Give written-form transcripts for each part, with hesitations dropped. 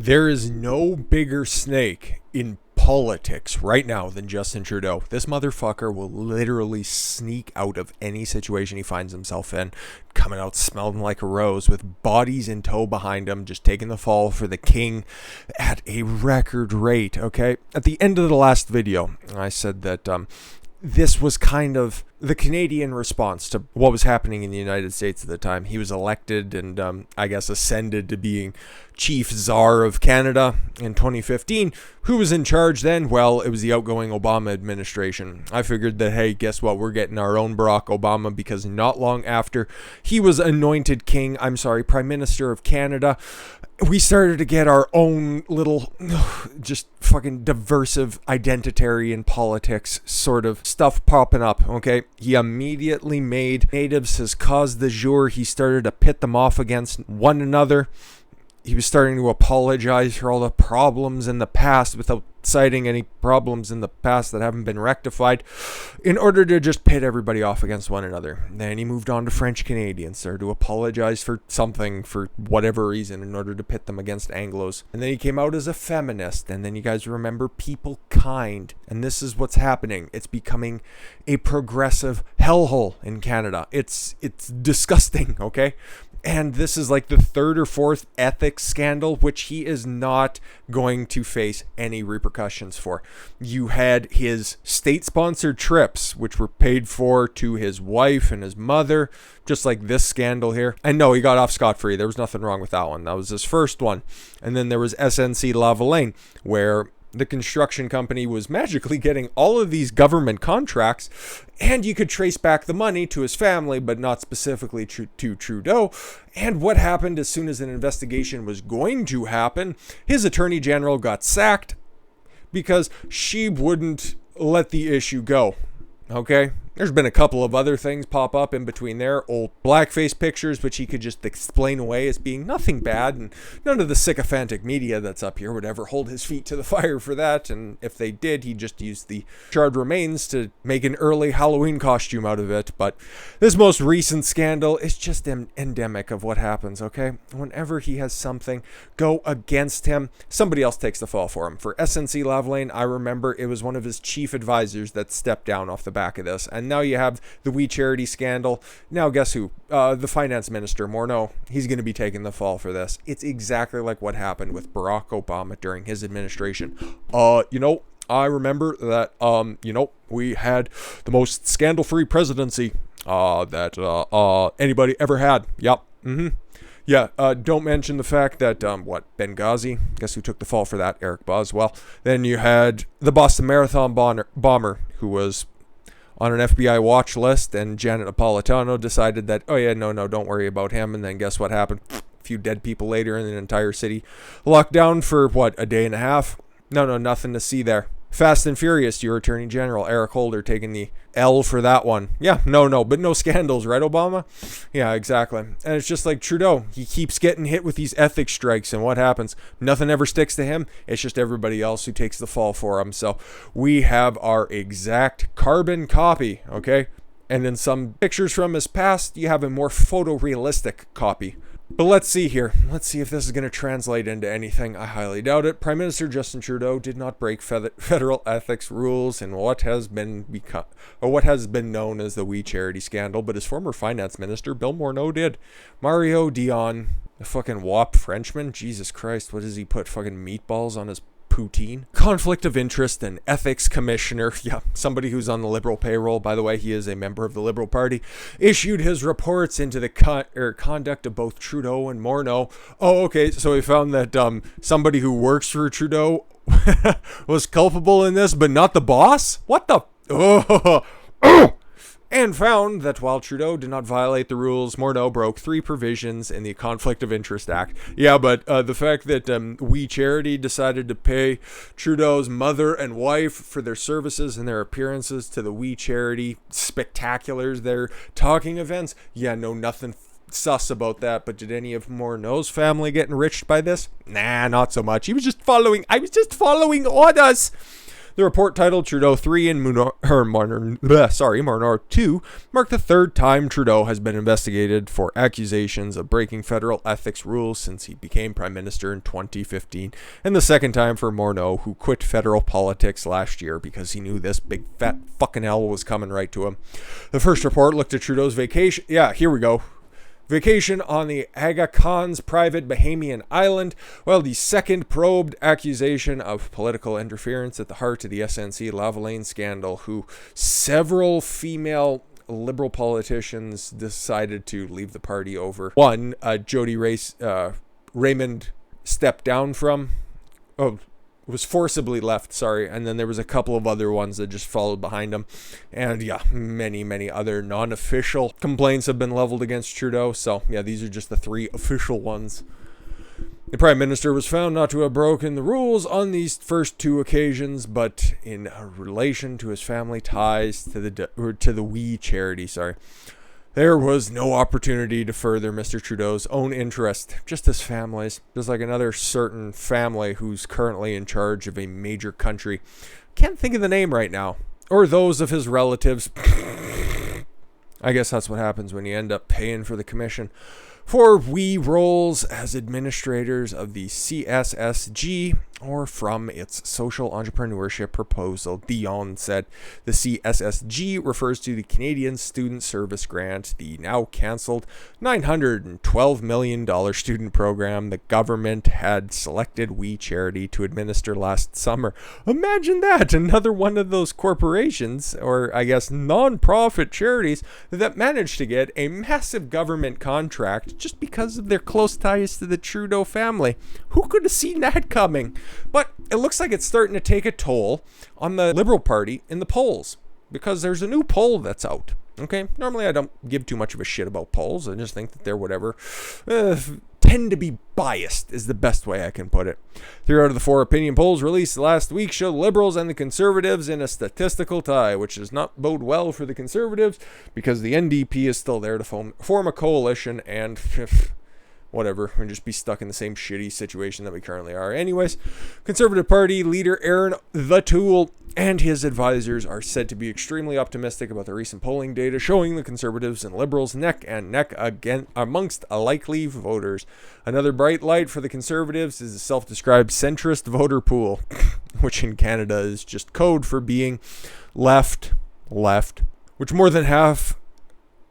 There is no bigger snake in politics right now than Justin Trudeau. This motherfucker will literally sneak out of any situation he finds himself in, coming out smelling like a rose with bodies in tow behind him, just taking the fall for the king at a record rate, okay? At the end of the last video, I said that this was kind of the Canadian response to what was happening in the United States at the time. He was elected and I guess ascended to being chief czar of Canada in 2015. Who was in charge then? Well, it was the outgoing Obama administration. I figured that, hey, guess what? We're getting our own Barack Obama, because not long after he was anointed Prime Minister of Canada, we started to get our own little just fucking diversive identitarian politics sort of stuff popping up, okay? He immediately made natives his cause du jour. He started to pit them off against one another. He was starting to apologize for all the problems in the past without citing any problems in the past that haven't been rectified, in order to just pit everybody off against one another. Then he moved on to French Canadians, started to apologize for something for whatever reason in order to pit them against Anglos. And then he came out as a feminist, and then you guys remember people kind. And this is what's happening. It's becoming a progressive hellhole in Canada. It's disgusting, okay? And this is like the third or fourth ethics scandal, which he is not going to face any repercussions for. You had his state-sponsored trips, which were paid for to his wife and his mother, just like this scandal here. And no, he got off scot-free. There was nothing wrong with that one. That was his first one. And then there was SNC-Lavalin, where the construction company was magically getting all of these government contracts, and you could trace back the money to his family, but not specifically to Trudeau. And what happened as soon as an investigation was going to happen? His attorney general got sacked because she wouldn't let the issue go. Okay? There's been a couple of other things pop up in between there. Old blackface pictures, which he could just explain away as being nothing bad. And none of the sycophantic media that's up here would ever hold his feet to the fire for that. And if they did, he just used the charred remains to make an early Halloween costume out of it. But this most recent scandal is just endemic of what happens, okay? Whenever he has something go against him, somebody else takes the fall for him. For SNC-Lavalin, I remember it was one of his chief advisors that stepped down off the back of this. And now you have the We Charity scandal. Now guess who? The finance minister, Morneau. He's going to be taking the fall for this. It's exactly like what happened with Barack Obama during his administration. I remember that, we had the most scandal-free presidency that anybody ever had. Yep. Yeah, don't mention the fact that, Benghazi, guess who took the fall for that? Eric Boswell. Then you had the Boston Marathon bomber, who was on an FBI watch list, and Janet Napolitano decided that, don't worry about him. And then guess what happened? A few dead people later, and an entire city locked down for, a day and a half? No, nothing to see there. Fast and Furious, your Attorney General, Eric Holder, taking the L for that one. Yeah, but no scandals, right, Obama? Yeah, exactly. And it's just like Trudeau. He keeps getting hit with these ethics strikes, and what happens? Nothing ever sticks to him. It's just everybody else who takes the fall for him. So we have our exact carbon copy, okay? And in some pictures from his past, you have a more photorealistic copy. But let's see here. Let's see if this is going to translate into anything. I highly doubt it. Prime Minister Justin Trudeau did not break federal ethics rules in what has been known as the We Charity scandal, but his former finance minister, Bill Morneau, did. Mario Dion, a fucking wop Frenchman. Jesus Christ, what does he put? Fucking meatballs on his poutine? Conflict of interest and ethics commissioner, somebody who's on the Liberal payroll, by the way, he is a member of the Liberal Party, issued his reports into the conduct of both Trudeau and Morneau. Oh, okay, so he found that somebody who works for Trudeau was culpable in this, but not the boss? What the? And found that while Trudeau did not violate the rules, Morneau broke 3 provisions in the Conflict of Interest Act. Yeah, but the fact that We Charity decided to pay Trudeau's mother and wife for their services and their appearances to the We Charity spectaculars, their talking events, nothing sus about that. But did any of Morneau's family get enriched by this? Nah, not so much. I was just following orders. The report titled Trudeau 3 and Marnard 2 marked the third time Trudeau has been investigated for accusations of breaking federal ethics rules since he became Prime Minister in 2015, and the second time for Morneau, who quit federal politics last year because he knew this big fat fucking hell was coming right to him. The first report looked at Trudeau's vacation. Yeah, here we go. Vacation on the Aga Khan's private Bahamian island, while the second probed accusation of political interference at the heart of the SNC Lavalin scandal, who several female Liberal politicians decided to leave the party over. One, Jody Raymond stepped down from. Was forcibly left, sorry, and then there was a couple of other ones that just followed behind him, and yeah, many other non-official complaints have been leveled against Trudeau, so yeah, these are just the three official ones. The Prime Minister was found not to have broken the rules on these first two occasions, but in relation to his family ties to the We charity, there was no opportunity to further Mr. Trudeau's own interest, just his family's. Just like another certain family who's currently in charge of a major country. Can't think of the name right now. Or those of his relatives. I guess that's what happens when you end up paying for the commission. For We roles as administrators of the CSSG, or from its social entrepreneurship proposal, Dion said. The CSSG refers to the Canadian Student Service Grant, the now cancelled $912 million student program the government had selected We Charity to administer last summer. Imagine that, another one of those corporations, or I guess non-profit charities, that managed to get a massive government contract just because of their close ties to the Trudeau family. Who could have seen that coming? But it looks like it's starting to take a toll on the Liberal Party in the polls, because there's a new poll that's out. Okay, normally I don't give too much of a shit about polls. I just think that they're whatever. Tend to be biased is the best way I can put it. 3 out of the 4 opinion polls released last week show the Liberals and the Conservatives in a statistical tie, which does not bode well for the Conservatives because the NDP is still there to form a coalition and whatever, and just be stuck in the same shitty situation that we currently are. Anyways, Conservative Party leader Aaron the Tool and his advisors are said to be extremely optimistic about the recent polling data showing the Conservatives and Liberals neck and neck again amongst likely voters. Another bright light for the Conservatives is the self-described centrist voter pool, which in Canada is just code for being left, which more than half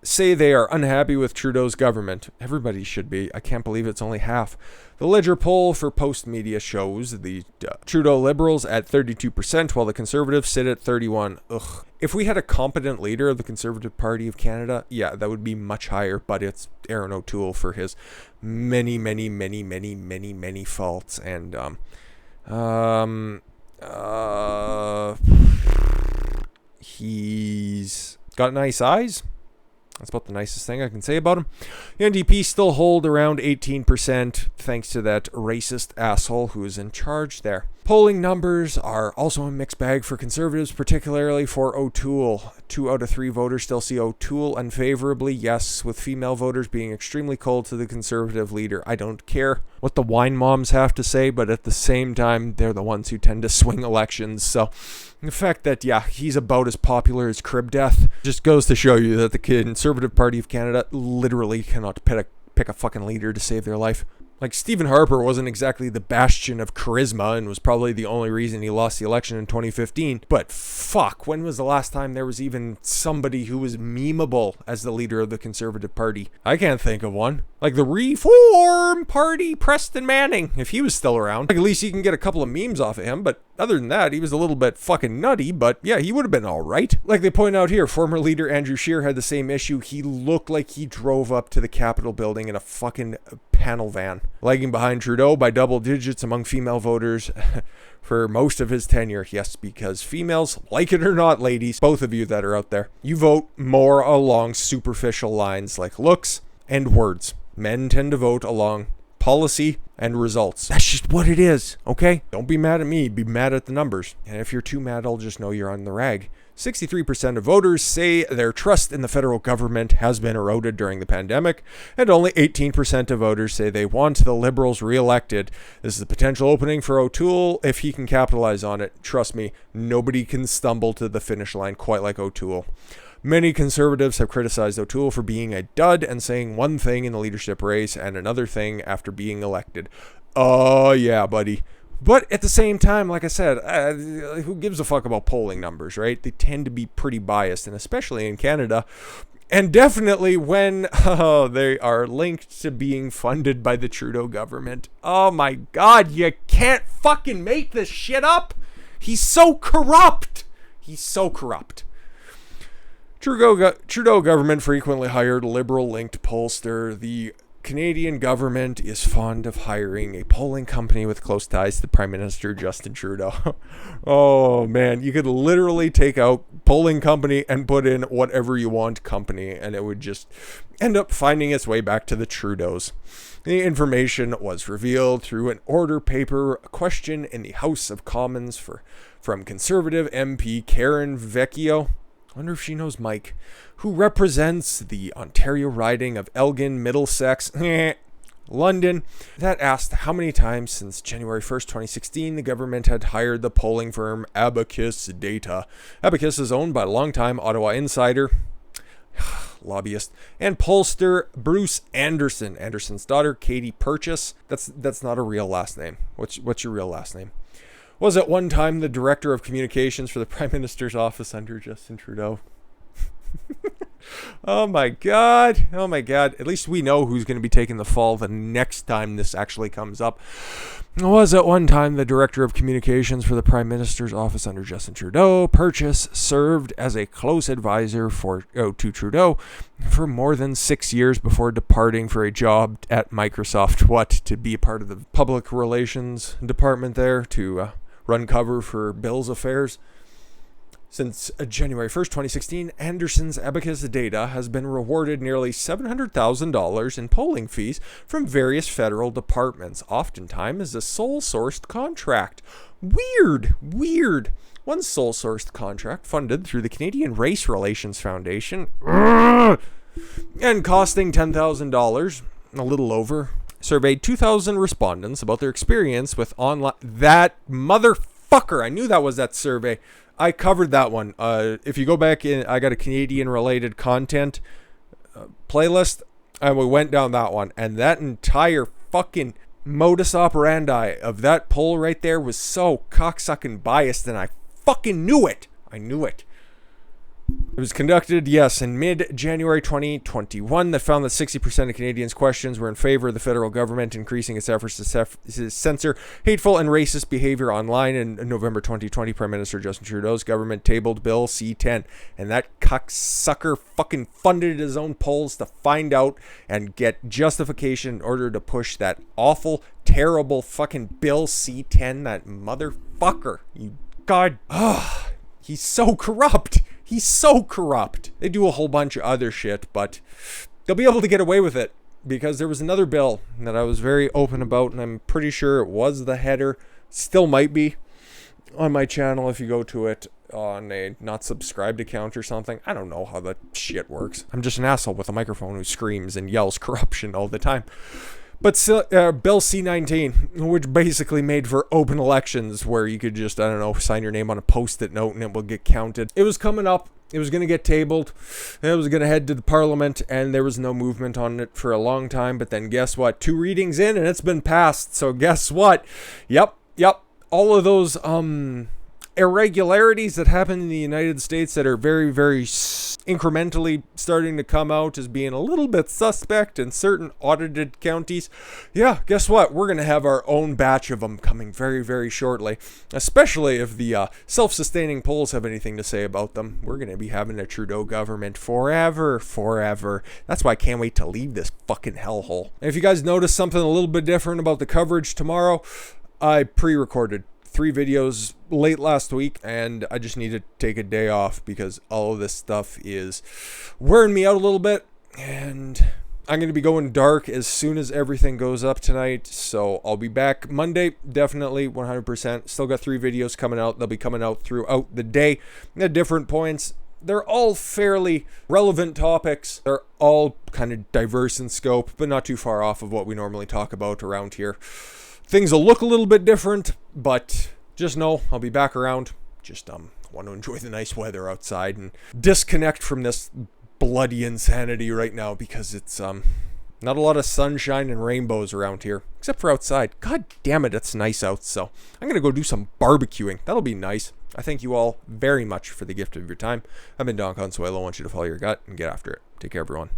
say they are unhappy with Trudeau's government. Everybody should be. I can't believe it's only half. The Ledger poll for Post Media shows the Trudeau Liberals at 32%, while the Conservatives sit at 31%. Ugh. If we had a competent leader of the Conservative Party of Canada, yeah, that would be much higher, but it's Aaron O'Toole for his many faults. And, he's got nice eyes. That's about the nicest thing I can say about him. The NDP still hold around 18% thanks to that racist asshole who is in charge there. Polling numbers are also a mixed bag for Conservatives, particularly for O'Toole. 2 out of 3 voters still see O'Toole unfavorably, yes, with female voters being extremely cold to the Conservative leader. I don't care what the wine moms have to say, but at the same time, they're the ones who tend to swing elections. So the fact that, yeah, he's about as popular as Crib Death just goes to show you that the Conservative Party of Canada literally cannot pick a fucking leader to save their life. Like, Stephen Harper wasn't exactly the bastion of charisma and was probably the only reason he lost the election in 2015. But fuck, when was the last time there was even somebody who was memeable as the leader of the Conservative Party? I can't think of one. Like the Reform Party, Preston Manning, if he was still around. Like, at least you can get a couple of memes off of him, but other than that, he was a little bit fucking nutty, but yeah, he would have been alright. Like they point out here, former leader Andrew Scheer had the same issue. He looked like he drove up to the Capitol building in a fucking panel van, lagging behind Trudeau by double digits among female voters for most of his tenure. Yes, because females, like it or not, ladies, both of you that are out there, you vote more along superficial lines like looks and words. Men tend to vote along policy and results. That's just what it is, okay? Don't be mad at me, be mad at the numbers. And if you're too mad, I'll just know you're on the rag. 63% of voters say their trust in the federal government has been eroded during the pandemic, and only 18% of voters say they want the Liberals re-elected. This is a potential opening for O'Toole if he can capitalize on it. Trust me, nobody can stumble to the finish line quite like O'Toole. Many conservatives have criticized O'Toole for being a dud and saying one thing in the leadership race and another thing after being elected. Oh, yeah, buddy. But at the same time, like I said, who gives a fuck about polling numbers, right? They tend to be pretty biased, and especially in Canada. And definitely when they are linked to being funded by the Trudeau government. Oh my God, you can't fucking make this shit up. He's so corrupt. He's so corrupt. Trudeau government frequently hired Liberal-linked pollster. The Canadian government is fond of hiring a polling company with close ties to the Prime Minister Justin Trudeau. Oh man, you could literally take out polling company and put in whatever you want company, and it would just end up finding its way back to the Trudeaus. The information was revealed through an order paper question in the House of Commons from Conservative MP Karen Vecchio. I wonder if she knows Mike, who represents the Ontario riding of Elgin, Middlesex, London, that asked how many times since January 1st, 2016, the government had hired the polling firm Abacus Data. Abacus is owned by longtime Ottawa insider, lobbyist, and pollster Bruce Anderson. Anderson's daughter, Katie Purchase. That's not a real last name. What's your real last name? Was at one time the director of communications for the Prime Minister's office under Justin Trudeau. Oh my God. Oh my God. At least we know who's going to be taking the fall the next time this actually comes up. Was at one time the director of communications for the Prime Minister's office under Justin Trudeau. Purchase served as a close advisor to Trudeau for more than 6 years before departing for a job at Microsoft. To be a part of the public relations department there to run cover for Bill's affairs. Since January 1st, 2016, Anderson's Abacus Data has been rewarded nearly $700,000 in polling fees from various federal departments, oftentimes as a sole-sourced contract. Weird. One sole-sourced contract funded through the Canadian Race Relations Foundation and costing $10,000, a little over, surveyed 2,000 respondents about their experience with online... That motherfucker! I knew that was that survey. I covered that one. If you go back in, I got a Canadian-related content playlist, and we went down that one. And that entire fucking modus operandi of that poll right there was so cocksucking biased, and I fucking knew it. I knew it. It was conducted, yes, in mid-January 2021 that found that 60% of Canadians' questions were in favor of the federal government increasing its efforts to censor hateful and racist behavior online. In November 2020, Prime Minister Justin Trudeau's government tabled Bill C-10, and that cocksucker fucking funded his own polls to find out and get justification in order to push that awful, terrible fucking Bill C-10, that motherfucker. You God, he's so corrupt. He's so corrupt. They do a whole bunch of other shit, but they'll be able to get away with it because there was another bill that I was very open about, and I'm pretty sure it was the header. Still might be on my channel if you go to it on a not subscribed account or something. I don't know how that shit works. I'm just an asshole with a microphone who screams and yells corruption all the time. But Bill C-19, which basically made for open elections where you could just, I don't know, sign your name on a Post-it note and it will get counted. It was coming up. It was going to get tabled. It was going to head to the Parliament, and there was no movement on it for a long time. But then guess what? 2 readings in, and it's been passed. So guess what? Yep. All of those irregularities that happen in the United States that are very, very incrementally starting to come out as being a little bit suspect in certain audited counties. Yeah, guess what? We're going to have our own batch of them coming very, very shortly, especially if the self-sustaining polls have anything to say about them. We're going to be having a Trudeau government forever. That's why I can't wait to leave this fucking hellhole. And if you guys notice something a little bit different about the coverage tomorrow, I pre-recorded 3 videos late last week, and I just need to take a day off because all of this stuff is wearing me out a little bit, and I'm going to be going dark as soon as everything goes up tonight, so I'll be back Monday, definitely, 100%. Still got 3 videos coming out. They'll be coming out throughout the day at different points. They're all fairly relevant topics. They're all kind of diverse in scope, but not too far off of what we normally talk about around here. Things will look a little bit different, but just know I'll be back around. Just want to enjoy the nice weather outside and disconnect from this bloody insanity right now, because it's not a lot of sunshine and rainbows around here, except for outside. God damn it, it's nice out. So I'm gonna go do some barbecuing. That'll be nice. I thank you all very much for the gift of your time. I've been Don Consuelo. I want you to follow your gut and get after it. Take care, everyone.